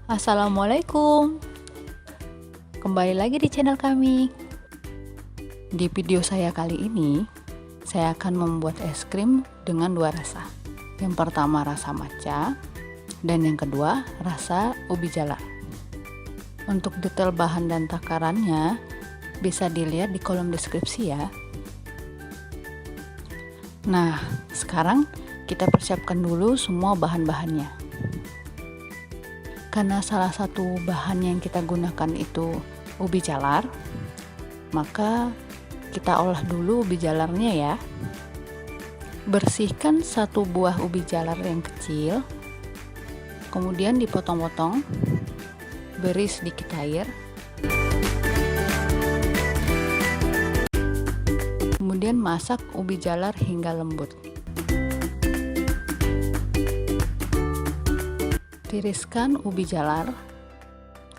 Assalamualaikum. Kembali lagi di channel kami. Di video saya kali ini, saya akan membuat es krim dengan dua rasa. Yang pertama rasa matcha, dan yang kedua rasa ubi jalar. Untuk detail bahan dan takarannya bisa dilihat di kolom deskripsi ya. Nah, sekarang kita persiapkan dulu semua bahan-bahannya. Karena salah satu bahan yang kita gunakan itu ubi jalar, maka kita olah dulu ubi jalarnya ya. Bersihkan satu buah ubi jalar yang kecil, kemudian dipotong-potong, beri sedikit air, kemudian masak ubi jalar hingga lembut. Tiriskan ubi jalar,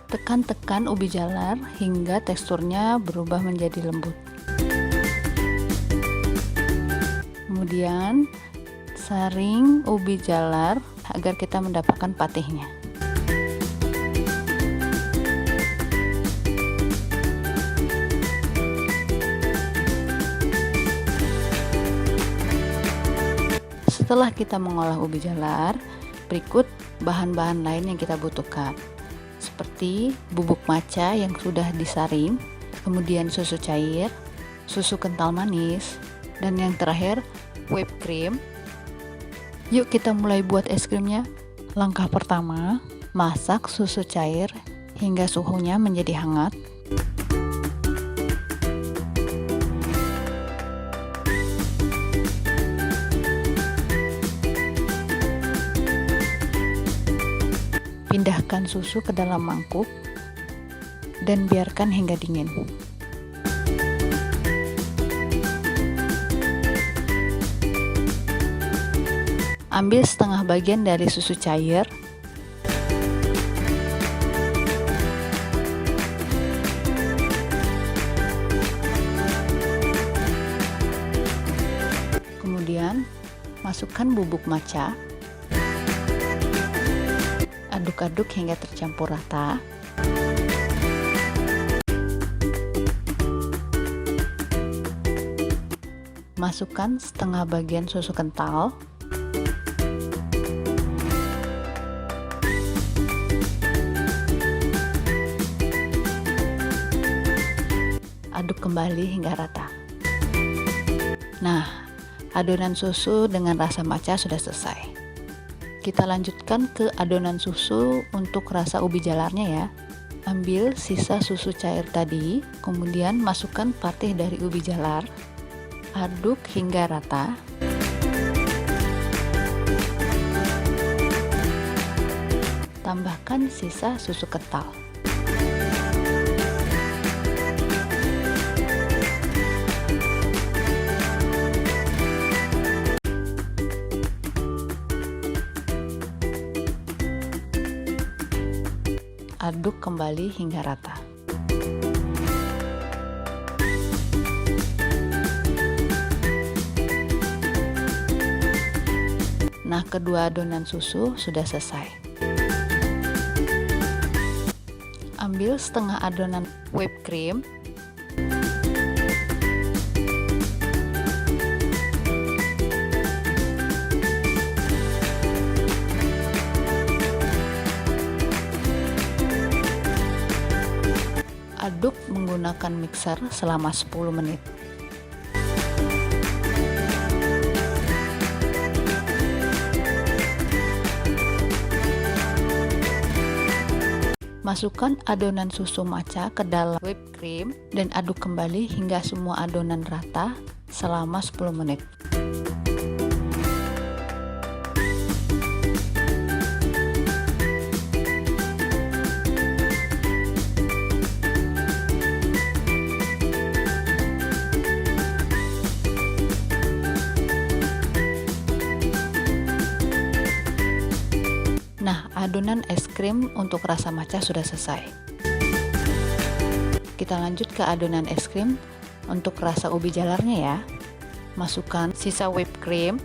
tekan-tekan ubi jalar hingga teksturnya berubah menjadi lembut. Kemudian saring ubi jalar agar kita mendapatkan patihnya. Setelah kita mengolah ubi jalar, berikut bahan-bahan lain yang kita butuhkan, seperti bubuk matcha yang sudah disaring, kemudian susu cair, susu kental manis, dan yang terakhir whipped cream. Yuk kita mulai buat es krimnya. Langkah pertama, masak susu cair hingga suhunya menjadi hangat. Pindahkan susu ke dalam mangkuk dan biarkan hingga dingin. Ambil setengah bagian dari susu cair, kemudian masukkan bubuk matcha. Aduk-aduk hingga tercampur rata. Masukkan setengah bagian susu kental. Aduk kembali hingga rata. Nah, adonan susu dengan rasa matcha sudah selesai. Kita lanjutkan ke adonan susu untuk rasa ubi jalarnya ya. Ambil sisa susu cair tadi, kemudian masukkan patih dari ubi jalar. Aduk hingga rata. Tambahkan sisa susu kental. Aduk kembali hingga rata. Nah, kedua adonan susu sudah selesai. Ambil setengah adonan whipped cream. Aduk menggunakan mixer selama 10 menit. Masukkan adonan susu matcha ke dalam whipped cream dan aduk kembali hingga semua adonan rata selama 10 menit. Nah, adonan es krim untuk rasa matcha sudah selesai. Kita lanjut ke adonan es krim untuk rasa ubi jalarnya ya. Masukkan sisa whipped cream.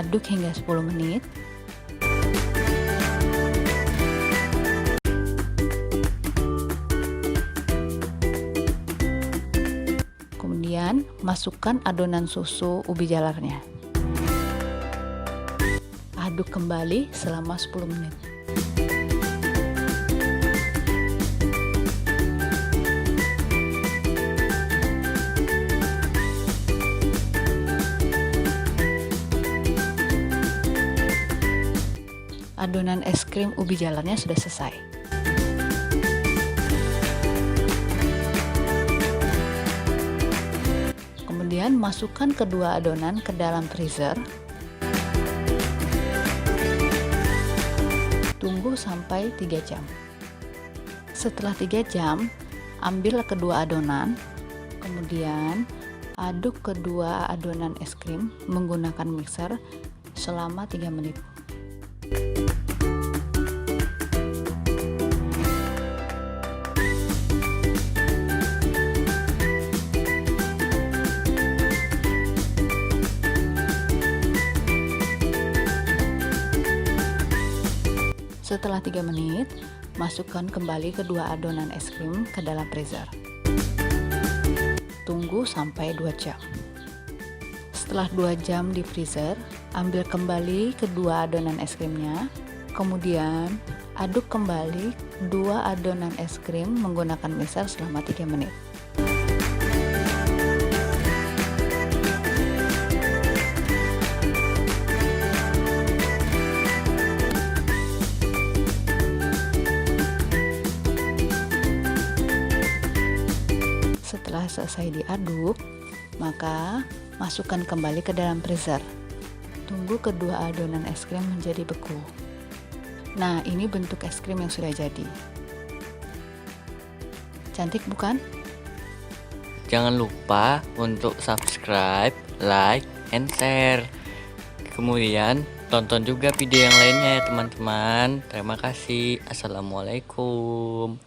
aduk hingga 10 menit. Kemudian masukkan adonan susu ubi jalarnya. Aduk kembali selama 10 menit. Adonan es krim ubi jalarnya sudah selesai. Kemudian masukkan kedua adonan ke dalam freezer. Tunggu sampai 3 jam. Setelah 3 jam, ambil kedua adonan, kemudian aduk kedua adonan es krim menggunakan mixer selama 3 menit. Setelah 3 menit, masukkan kembali kedua adonan es krim ke dalam freezer. Tunggu sampai 2 jam. Setelah 2 jam di freezer, ambil kembali kedua adonan es krimnya, kemudian aduk kembali dua adonan es krim menggunakan mixer selama 3 menit. Setelah selesai diaduk, maka masukkan kembali ke dalam freezer. Tunggu kedua adonan es krim menjadi beku. Nah, ini bentuk es krim yang sudah jadi. Cantik bukan? Jangan lupa untuk subscribe, like, and share. Kemudian tonton juga video yang lainnya ya teman-teman. Terima kasih. Assalamualaikum.